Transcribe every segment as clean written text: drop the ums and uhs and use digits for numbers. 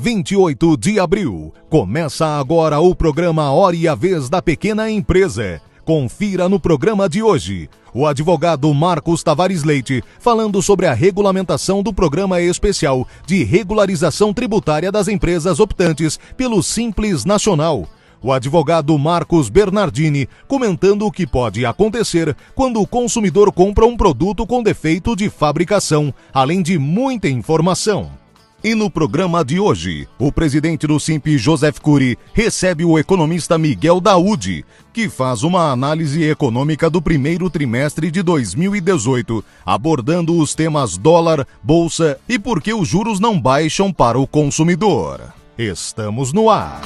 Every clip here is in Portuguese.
28 de abril. Começa agora o programa Hora e a Vez da Pequena Empresa. Confira no programa de hoje o advogado Marcos Tavares Leite falando sobre a regulamentação do Programa Especial de Regularização Tributária das Empresas Optantes pelo Simples Nacional. O advogado Marcos Bernardini comentando o que pode acontecer quando o consumidor compra um produto com defeito de fabricação, além de muita informação. E no programa de hoje, o presidente do Simp, Joseph Cury, recebe o economista Miguel Daoudi, que faz uma análise econômica do primeiro trimestre de 2018, abordando os temas dólar, bolsa e por que os juros não baixam para o consumidor. Estamos no ar.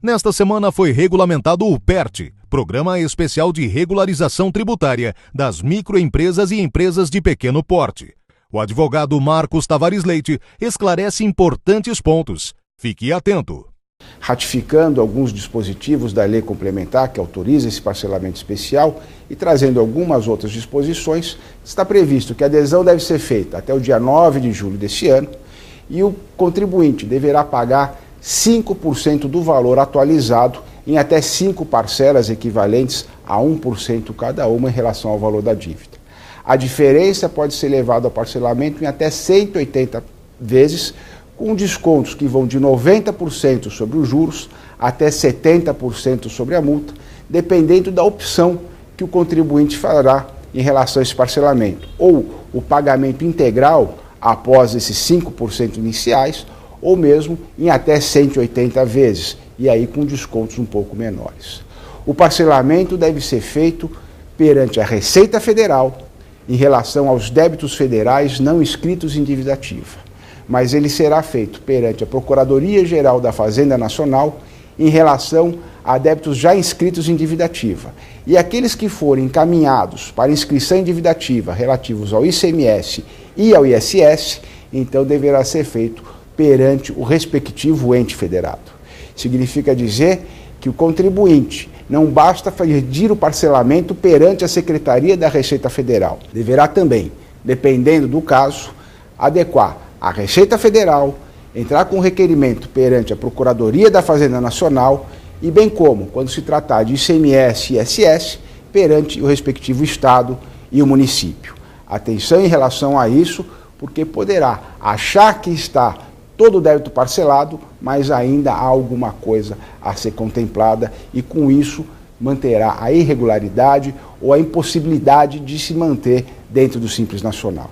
Nesta semana foi regulamentado o PERT, Programa Especial de Regularização Tributária das Microempresas e Empresas de Pequeno Porte. O advogado Marcos Tavares Leite esclarece importantes pontos. Fique atento. Ratificando alguns dispositivos da lei complementar que autoriza esse parcelamento especial e trazendo algumas outras disposições, está previsto que a adesão deve ser feita até o dia 9 de julho deste ano e o contribuinte deverá pagar 5% do valor atualizado em até 5 parcelas equivalentes a 1% cada uma em relação ao valor da dívida. A diferença pode ser levada ao parcelamento em até 180 vezes, com descontos que vão de 90% sobre os juros até 70% sobre a multa, dependendo da opção que o contribuinte fará em relação a esse parcelamento, ou o pagamento integral após esses 5% iniciais, ou mesmo em até 180 vezes, e aí com descontos um pouco menores. O parcelamento deve ser feito perante a Receita Federal em relação aos débitos federais não inscritos em dívida ativa, mas ele será feito perante a Procuradoria-Geral da Fazenda Nacional em relação a débitos já inscritos em dívida ativa. E aqueles que forem encaminhados para inscrição em dívida ativa relativos ao ICMS e ao ISS, então deverá ser feito perante o respectivo ente federado. Significa dizer que o contribuinte não basta pedir o parcelamento perante a Secretaria da Receita Federal. Deverá também, dependendo do caso, adequar a Receita Federal, entrar com requerimento perante a Procuradoria da Fazenda Nacional e bem como, quando se tratar de ICMS e ISS, perante o respectivo Estado e o município. Atenção em relação a isso, porque poderá achar que está todo o débito parcelado, mas ainda há alguma coisa a ser contemplada e com isso manterá a irregularidade ou a impossibilidade de se manter dentro do Simples Nacional.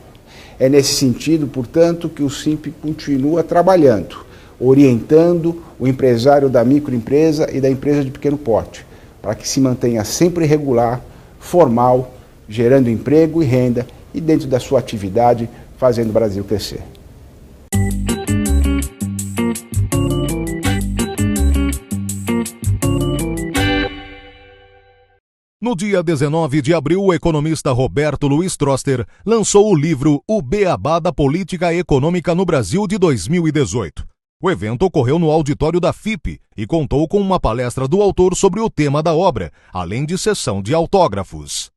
É nesse sentido, portanto, que o Simp continua trabalhando, orientando o empresário da microempresa e da empresa de pequeno porte, para que se mantenha sempre regular, formal, gerando emprego e renda e dentro da sua atividade, fazendo o Brasil crescer. No dia 19 de abril, o economista Roberto Luiz Troster lançou o livro O Beabá da Política Econômica no Brasil de 2018. O evento ocorreu no auditório da FIP e contou com uma palestra do autor sobre o tema da obra, além de sessão de autógrafos.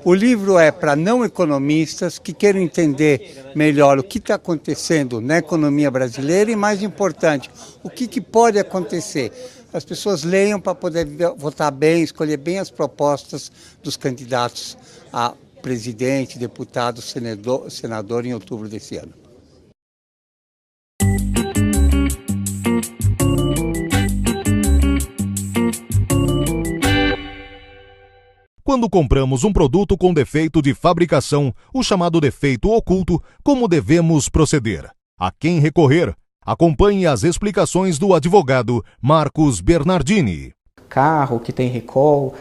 O livro é para não economistas que queiram entender melhor o que está acontecendo na economia brasileira e, mais importante, o que pode acontecer. As pessoas leiam para poder votar bem, escolher bem as propostas dos candidatos a presidente, deputado, senador em outubro desse ano. Quando compramos um produto com defeito de fabricação, o chamado defeito oculto, como devemos proceder? A quem recorrer? Acompanhe as explicações do advogado Marcos Bernardini. Carro que tem recall,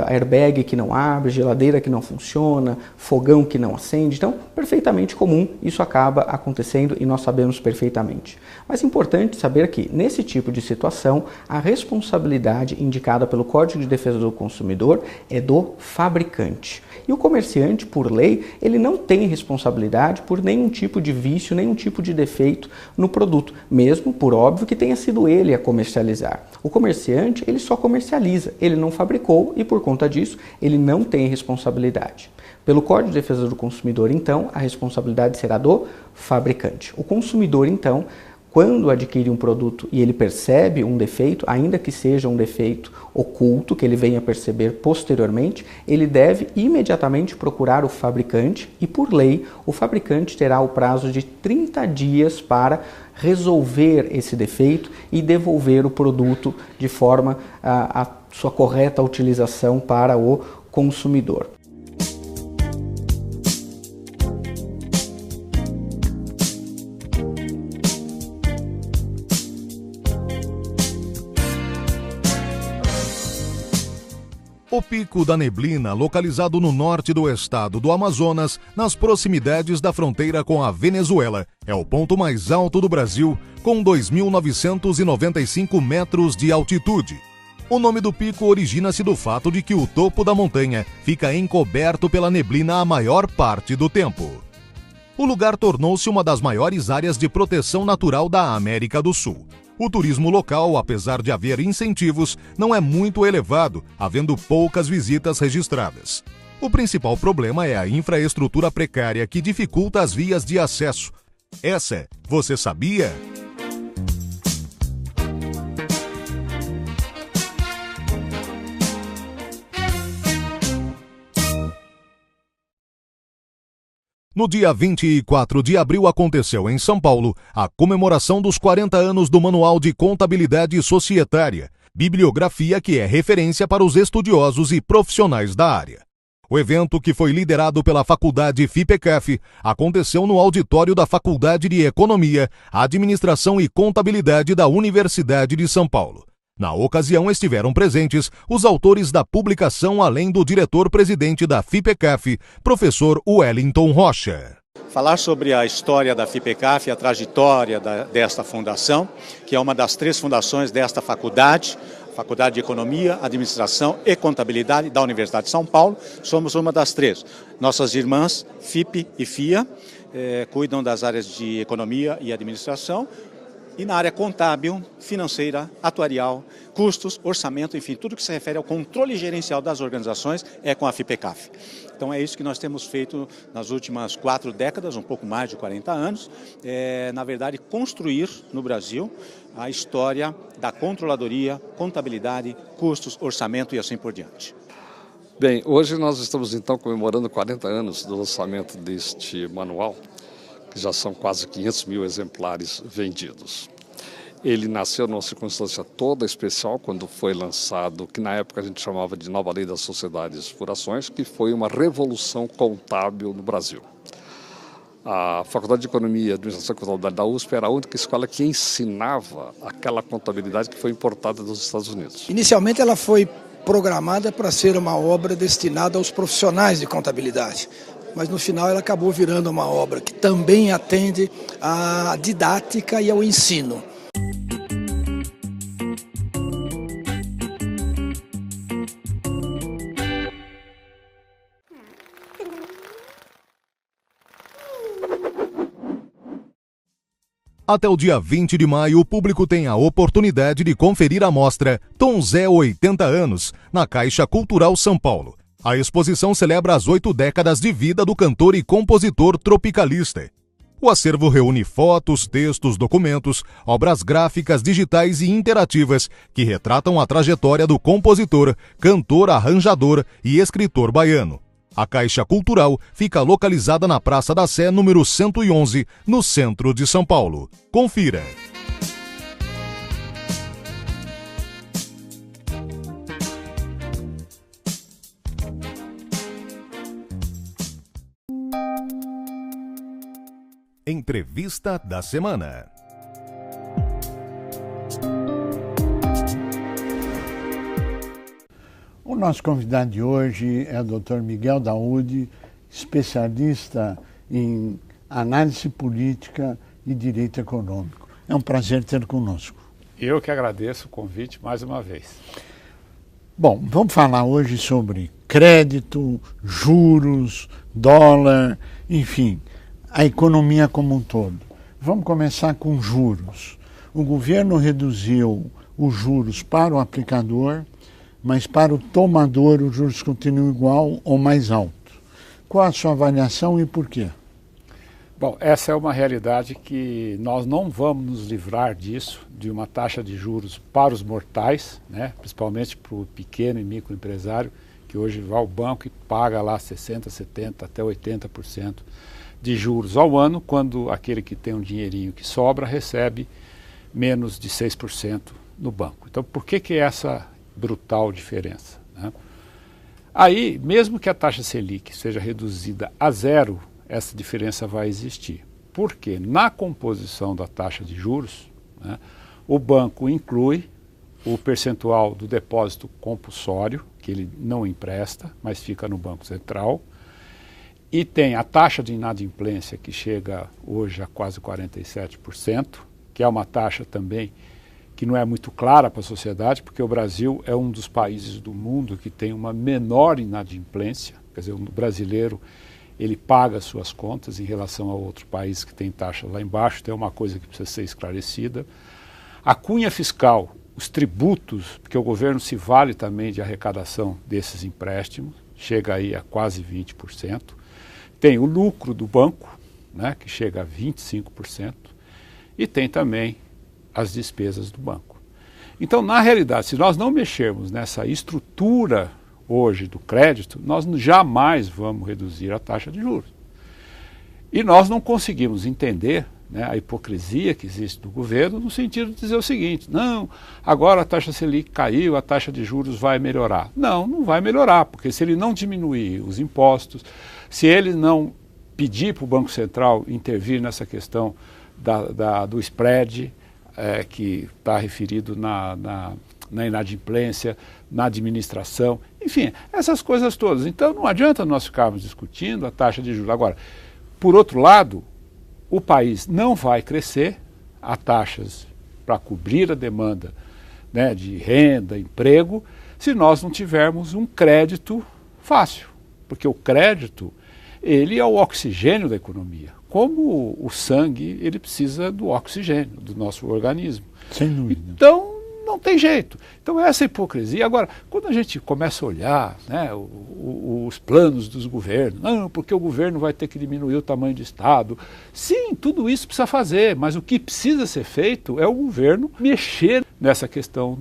airbag que não abre, geladeira que não funciona, fogão que não acende. Então, perfeitamente comum, isso acaba acontecendo e nós sabemos perfeitamente. Mas é importante saber que, nesse tipo de situação, a responsabilidade indicada pelo Código de Defesa do Consumidor é do fabricante. E o comerciante, por lei, ele não tem responsabilidade por nenhum tipo de vício, nenhum tipo de defeito no produto, mesmo, por óbvio, que tenha sido ele a comercializar. O comerciante, ele só comercializa comercializa, ele não fabricou e por conta disso ele não tem responsabilidade. Pelo Código de Defesa do Consumidor, então, a responsabilidade será do fabricante. O consumidor, então, quando adquire um produto e ele percebe um defeito, ainda que seja um defeito oculto, que ele venha perceber posteriormente, ele deve imediatamente procurar o fabricante e, por lei, o fabricante terá o prazo de 30 dias para resolver esse defeito e devolver o produto de forma a sua correta utilização para o consumidor. O Pico da Neblina, localizado no norte do estado do Amazonas, nas proximidades da fronteira com a Venezuela, é o ponto mais alto do Brasil, com 2.995 metros de altitude. O nome do pico origina-se do fato de que o topo da montanha fica encoberto pela neblina a maior parte do tempo. O lugar tornou-se uma das maiores áreas de proteção natural da América do Sul. O turismo local, apesar de haver incentivos, não é muito elevado, havendo poucas visitas registradas. O principal problema é a infraestrutura precária que dificulta as vias de acesso. Essa, você sabia? No dia 24 de abril aconteceu em São Paulo a comemoração dos 40 anos do Manual de Contabilidade Societária, bibliografia que é referência para os estudiosos e profissionais da área. O evento, que foi liderado pela Faculdade FIPECAF, aconteceu no auditório da Faculdade de Economia, Administração e Contabilidade da Universidade de São Paulo. Na ocasião estiveram presentes os autores da publicação, além do diretor-presidente da FIPECAF, professor Wellington Rocha. Falar sobre a história da FIPECAF, a trajetória desta fundação, que é uma das 3 fundações desta faculdade, Faculdade de Economia, Administração e Contabilidade da Universidade de São Paulo. Somos uma das 3. Nossas irmãs, FIP e FIA, cuidam das áreas de Economia e Administração. E na área contábil, financeira, atuarial, custos, orçamento, enfim, tudo que se refere ao controle gerencial das organizações é com a FIPECAF. Então é isso que nós temos feito nas últimas 4 décadas, um pouco mais de 40 anos, na verdade construir no Brasil a história da controladoria, contabilidade, custos, orçamento e assim por diante. Bem, hoje nós estamos então comemorando 40 anos do lançamento deste manual, que já são quase 500 mil exemplares vendidos. Ele nasceu numa circunstância toda especial quando foi lançado, que na época a gente chamava de Nova Lei das Sociedades por Ações, que foi uma revolução contábil no Brasil. A Faculdade de Economia e Administração e Contabilidade da USP era a única escola que ensinava aquela contabilidade que foi importada dos Estados Unidos. Inicialmente ela foi programada para ser uma obra destinada aos profissionais de contabilidade. Mas no final ela acabou virando uma obra que também atende à didática e ao ensino. Até o dia 20 de maio, o público tem a oportunidade de conferir a mostra Tom Zé 80 anos, na Caixa Cultural São Paulo. A exposição celebra as 8 décadas de vida do cantor e compositor tropicalista. O acervo reúne fotos, textos, documentos, obras gráficas, digitais e interativas que retratam a trajetória do compositor, cantor, arranjador e escritor baiano. A Caixa Cultural fica localizada na Praça da Sé, número 111, no centro de São Paulo. Confira! Entrevista da semana. O nosso convidado de hoje é o Dr. Miguel Daoudi, especialista em análise política e direito econômico. É um prazer ter conosco. Eu que agradeço o convite mais uma vez. Bom, vamos falar hoje sobre crédito, juros, dólar, enfim, a economia como um todo. Vamos começar com juros. O governo reduziu os juros para o aplicador mas para o tomador os juros continuam igual ou mais alto. Qual a sua avaliação e por quê? Bom, essa é uma realidade que nós não vamos nos livrar disso, de uma taxa de juros para os mortais, né? Principalmente para o pequeno e microempresário, que hoje vai ao banco e paga lá 60%, 70%, até 80% de juros ao ano, quando aquele que tem um dinheirinho que sobra recebe menos de 6% no banco. Então, por que é essa brutal diferença, né? Aí, mesmo que a taxa Selic seja reduzida a zero, essa diferença vai existir. Porque na composição da taxa de juros, né, o banco inclui o percentual do depósito compulsório, que ele não empresta, mas fica no Banco Central, e tem a taxa de inadimplência, que chega hoje a quase 47%, que é uma taxa também que não é muito clara para a sociedade, porque o Brasil é um dos países do mundo que tem uma menor inadimplência. Quer dizer, o brasileiro, ele paga suas contas em relação a outro país que tem taxa lá embaixo, tem uma coisa que precisa ser esclarecida. A cunha fiscal, os tributos, porque o governo se vale também de arrecadação desses empréstimos, chega aí a quase 20%. Tem o lucro do banco, né, que chega a 25%, e tem também as despesas do banco. Então, na realidade, se nós não mexermos nessa estrutura hoje do crédito, nós jamais vamos reduzir a taxa de juros. E nós não conseguimos entender, né, a hipocrisia que existe do governo no sentido de dizer o seguinte: não, agora a taxa Selic caiu, a taxa de juros vai melhorar. Não, não vai melhorar, porque se ele não diminuir os impostos, se ele não pedir para o Banco Central intervir nessa questão do spread, que está referido na inadimplência, na administração, enfim, essas coisas todas. Então não adianta nós ficarmos discutindo a taxa de juros. Agora, por outro lado, o país não vai crescer a taxas para cobrir a demanda, né, de renda, emprego, se nós não tivermos um crédito fácil. Porque o crédito, ele é o oxigênio da economia. Como o sangue, ele precisa do oxigênio do nosso organismo. Sem dúvida. Então, não tem jeito. Então, essa hipocrisia. Agora, quando a gente começa a olhar, né, os planos dos governos, não, porque o governo vai ter que diminuir o tamanho do Estado. Sim, tudo isso precisa fazer, mas o que precisa ser feito é o governo mexer nessa questão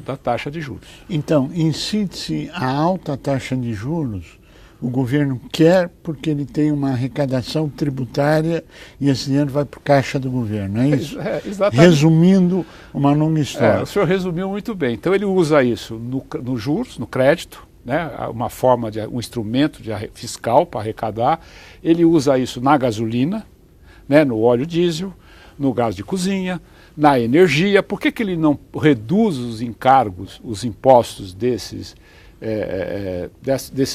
da taxa de juros. Então, em síntese, a alta taxa de juros o governo quer porque ele tem uma arrecadação tributária e esse dinheiro vai para o caixa do governo, é isso? Exatamente. Resumindo uma longa história. O senhor resumiu muito bem. Então ele usa isso no juros, no crédito, né, uma forma um instrumento fiscal para arrecadar. Ele usa isso na gasolina, né, no óleo diesel, no gás de cozinha, na energia. Por que ele não reduz os encargos, os impostos desse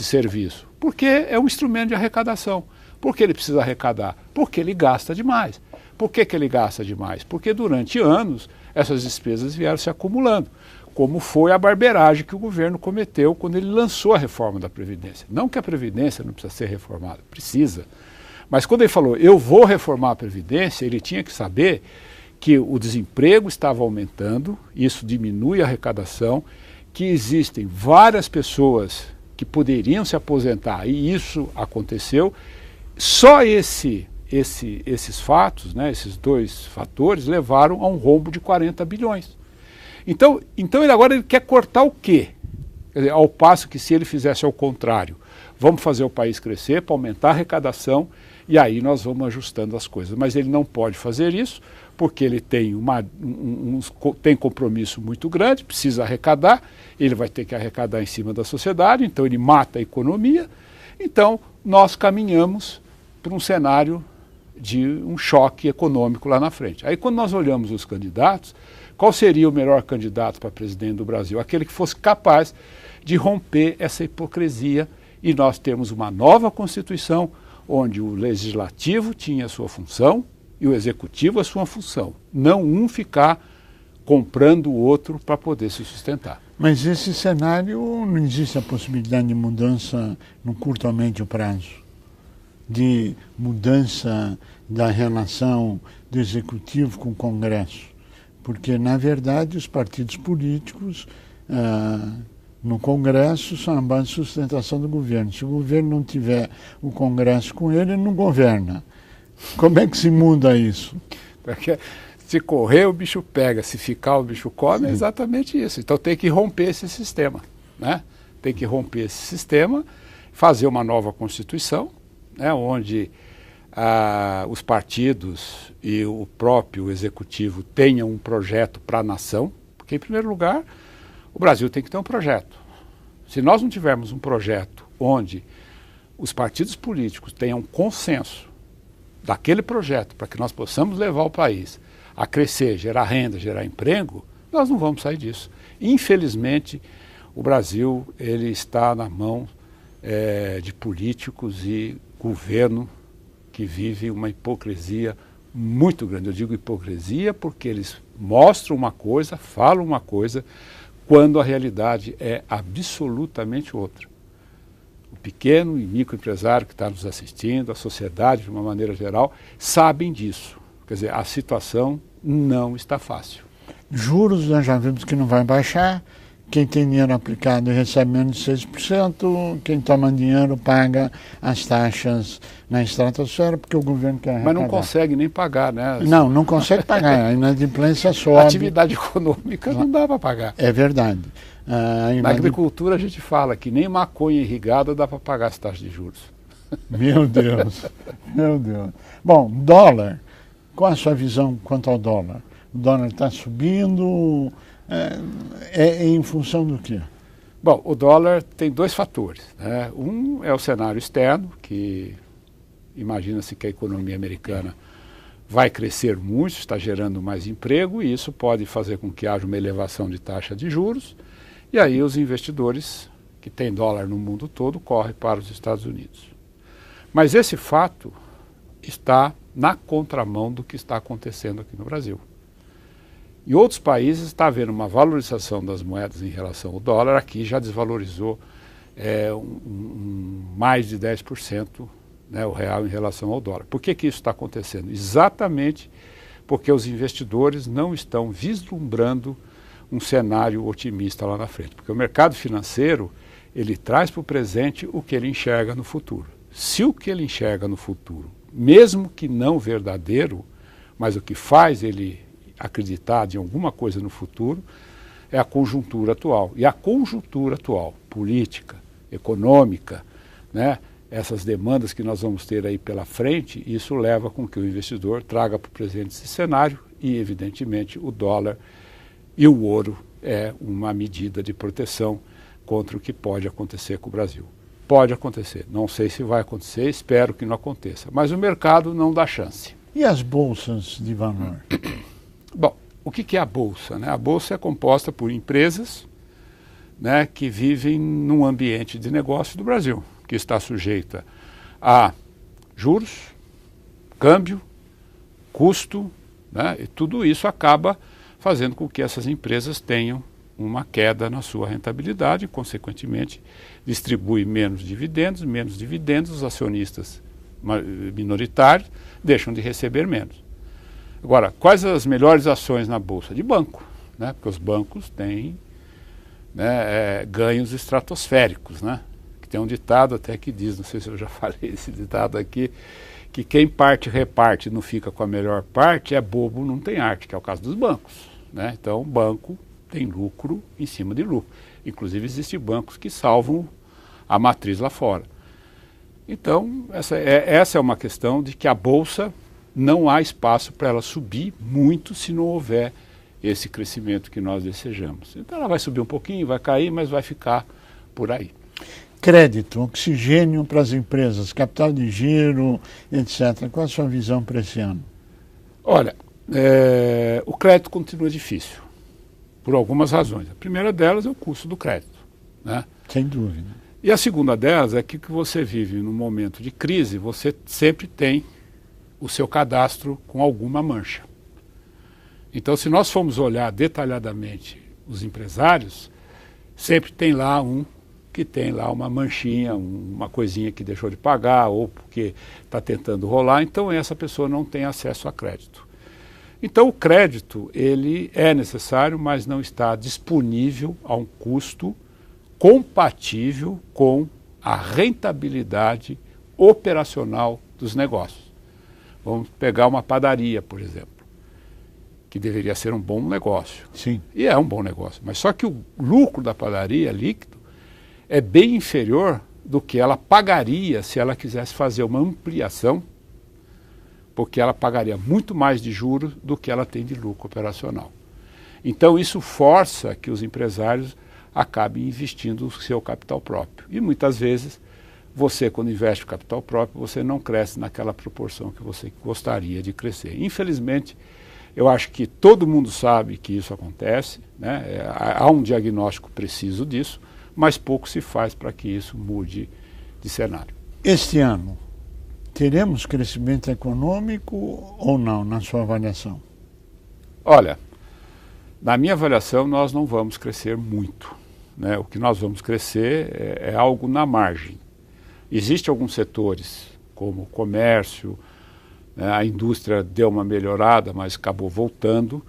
serviço? Porque é um instrumento de arrecadação. Por que ele precisa arrecadar? Porque ele gasta demais. Por que ele gasta demais? Porque durante anos essas despesas vieram se acumulando, como foi a barbeiragem que o governo cometeu quando ele lançou a reforma da Previdência. Não que a Previdência não precisa ser reformada, precisa. Mas quando ele falou, eu vou reformar a Previdência, ele tinha que saber que o desemprego estava aumentando, isso diminui a arrecadação, que existem várias pessoas que poderiam se aposentar, e isso aconteceu. Só esses fatos, né, esses dois fatores, levaram a um rombo de 40 bilhões. Então ele quer cortar o quê? Quer dizer, ao passo que se ele fizesse ao contrário, vamos fazer o país crescer para aumentar a arrecadação, e aí nós vamos ajustando as coisas. Mas ele não pode fazer isso, porque ele tem tem compromisso muito grande, precisa arrecadar, ele vai ter que arrecadar em cima da sociedade, então ele mata a economia. Então nós caminhamos para um cenário de um choque econômico lá na frente. Aí quando nós olhamos os candidatos, qual seria o melhor candidato para presidente do Brasil? Aquele que fosse capaz de romper essa hipocrisia, e nós temos uma nova Constituição, onde o Legislativo tinha a sua função e o Executivo a sua função. Não um ficar comprando o outro para poder se sustentar. Mas esse cenário, não existe a possibilidade de mudança no curto a médio prazo? De mudança da relação do Executivo com o Congresso? Porque, na verdade, os partidos políticos no Congresso são a base de sustentação do governo. Se o governo não tiver o Congresso com ele não governa. Como é que se muda isso? Porque se correr, o bicho pega, se ficar, o bicho come, é exatamente isso. Então tem que romper esse sistema, né? Tem que romper esse sistema, fazer uma nova Constituição, né, onde os partidos e o próprio Executivo tenham um projeto para a nação, porque, em primeiro lugar, o Brasil tem que ter um projeto. Se nós não tivermos um projeto onde os partidos políticos tenham consenso daquele projeto para que nós possamos levar o país a crescer, gerar renda, gerar emprego, nós não vamos sair disso. Infelizmente, o Brasil ele está na mão de políticos e governo que vive uma hipocrisia muito grande. Eu digo hipocrisia porque eles mostram uma coisa, falam uma coisa, quando a realidade é absolutamente outra. O pequeno e microempresário que está nos assistindo, a sociedade de uma maneira geral, sabem disso. Quer dizer, a situação não está fácil. Juros, nós já vimos que não vai baixar. Quem tem dinheiro aplicado recebe menos de 6%, quem toma dinheiro paga as taxas na estratosfera, porque o governo quer arrecadar. Mas não consegue nem pagar, né? Não consegue pagar, a inadimplência sobe. A atividade econômica não dá para pagar. É verdade. Na agricultura a gente fala que nem maconha irrigada dá para pagar as taxas de juros. Meu Deus, meu Deus. Bom, dólar, qual a sua visão quanto ao dólar? O dólar está subindo... É em função do quê? Bom, o dólar tem dois fatores, né? Um é o cenário externo, que imagina-se que a economia americana vai crescer muito, está gerando mais emprego, e isso pode fazer com que haja uma elevação de taxa de juros, e aí os investidores que têm dólar no mundo todo correm para os Estados Unidos. Mas esse fato está na contramão do que está acontecendo aqui no Brasil. Em outros países está havendo uma valorização das moedas em relação ao dólar, aqui já desvalorizou mais de 10%, né, o real em relação ao dólar. Por que isso está acontecendo? Exatamente porque os investidores não estão vislumbrando um cenário otimista lá na frente. Porque o mercado financeiro, ele traz para o presente o que ele enxerga no futuro. Se o que ele enxerga no futuro, mesmo que não verdadeiro, mas o que faz ele acreditar em alguma coisa no futuro, é a conjuntura atual. E a conjuntura atual, política, econômica, né, essas demandas que nós vamos ter aí pela frente, isso leva com que o investidor traga para o presente esse cenário e, evidentemente, o dólar e o ouro é uma medida de proteção contra o que pode acontecer com o Brasil. Pode acontecer, não sei se vai acontecer, espero que não aconteça, mas o mercado não dá chance. E as bolsas de valor? Bom, o que é a Bolsa, né? A Bolsa é composta por empresas, né, que vivem num ambiente de negócio do Brasil, que está sujeita a juros, câmbio, custo, né, e tudo isso acaba fazendo com que essas empresas tenham uma queda na sua rentabilidade e, consequentemente, distribui menos dividendos, os acionistas minoritários deixam de receber menos. Agora, quais as melhores ações na Bolsa? De banco, né? Porque os bancos têm, né, ganhos estratosféricos, né? Que tem um ditado até que diz, não sei se eu já falei esse ditado aqui, que quem parte reparte e não fica com a melhor parte é bobo, não tem arte, que é o caso dos bancos, né? Então, o banco tem lucro em cima de lucro. Inclusive, existem bancos que salvam a matriz lá fora. Então, essa é uma questão de que a Bolsa não há espaço para ela subir muito se não houver esse crescimento que nós desejamos. Então ela vai subir um pouquinho, vai cair, mas vai ficar por aí. Crédito, oxigênio para as empresas, capital de giro, etc. Qual a sua visão para esse ano? Olha, o crédito continua difícil, por algumas razões. A primeira delas é o custo do crédito, né? Sem dúvida. E a segunda delas é que você vive num momento de crise, você sempre tem o seu cadastro com alguma mancha. Então, se nós formos olhar detalhadamente os empresários, sempre tem lá um que tem lá uma manchinha, uma coisinha que deixou de pagar ou porque está tentando rolar, então essa pessoa não tem acesso a crédito. Então o crédito ele é necessário, mas não está disponível a um custo compatível com a rentabilidade operacional dos negócios. Vamos pegar uma padaria, por exemplo, que deveria ser um bom negócio. Sim. E é um bom negócio. Mas só que o lucro da padaria líquido é bem inferior do que ela pagaria se ela quisesse fazer uma ampliação, porque ela pagaria muito mais de juros do que ela tem de lucro operacional. Então isso força que os empresários acabem investindo o seu capital próprio. E muitas vezes você, quando investe o capital próprio, você não cresce naquela proporção que você gostaria de crescer. Infelizmente, eu acho que todo mundo sabe que isso acontece, né? Há um diagnóstico preciso disso, mas pouco se faz para que isso mude de cenário. Este ano, teremos crescimento econômico ou não, na sua avaliação? Olha, na minha avaliação, nós não vamos crescer muito, né? O que nós vamos crescer é algo na margem. Existem alguns setores, como o comércio, né, a indústria deu uma melhorada, mas acabou voltando,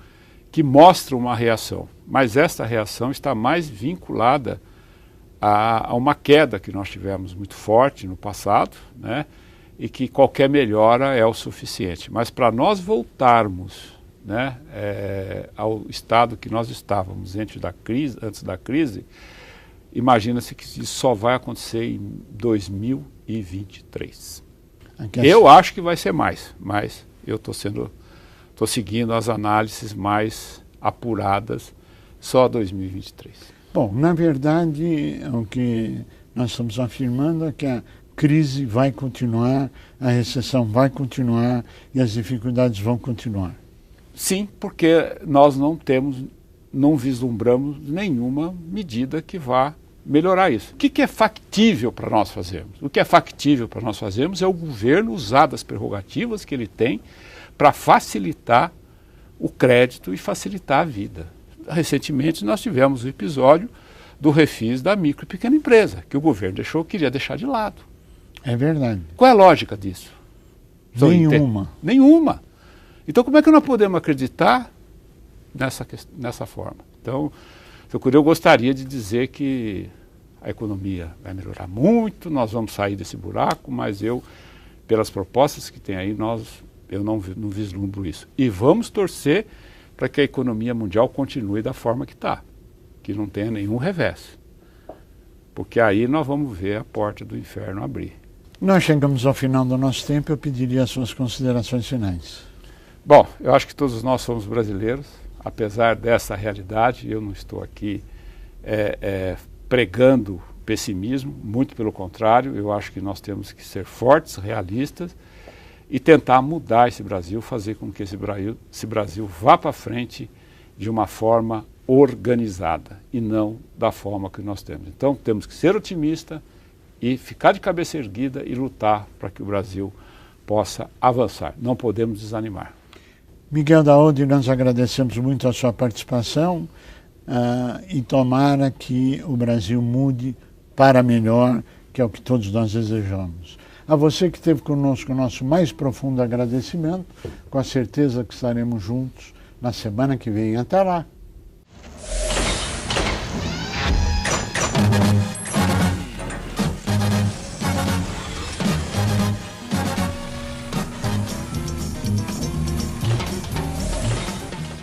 que mostram uma reação. Mas esta reação está mais vinculada a uma queda que nós tivemos muito forte no passado, né, e que qualquer melhora é o suficiente. Mas para nós voltarmos, né, ao estado que nós estávamos antes da crise, imagina-se que isso só vai acontecer em 2023. Eu acho que vai ser mais, mas eu estou seguindo as análises mais apuradas, só 2023. Bom, na verdade, o que nós estamos afirmando é que a crise vai continuar, a recessão vai continuar e as dificuldades vão continuar. Sim, porque nós não vislumbramos nenhuma medida que vá melhorar isso. O que é factível para nós fazermos? O que é factível para nós fazermos é o governo usar das prerrogativas que ele tem para facilitar o crédito e facilitar a vida. Recentemente nós tivemos o episódio do refis da micro e pequena empresa, que o governo queria deixar de lado. É verdade. Qual é a lógica disso? Nenhuma. Nenhuma. Então como é que nós podemos acreditar nessa forma? Então, eu gostaria de dizer que a economia vai melhorar muito, nós vamos sair desse buraco, mas pelas propostas que tem aí, eu não vislumbro isso. E vamos torcer para que a economia mundial continue da forma que está, que não tenha nenhum revés. Porque aí nós vamos ver a porta do inferno abrir. Nós chegamos ao final do nosso tempo, eu pediria as suas considerações finais. Bom, eu acho que todos nós somos brasileiros. Apesar dessa realidade, eu não estou aqui pregando pessimismo, muito pelo contrário, eu acho que nós temos que ser fortes, realistas e tentar mudar esse Brasil, fazer com que esse Brasil vá para frente de uma forma organizada e não da forma que nós temos. Então temos que ser otimistas e ficar de cabeça erguida e lutar para que o Brasil possa avançar. Não podemos desanimar. Miguel Daoudi, nós agradecemos muito a sua participação e tomara que o Brasil mude para melhor, que é o que todos nós desejamos. A você que esteve conosco, o nosso mais profundo agradecimento, com a certeza que estaremos juntos na semana que vem. Até lá!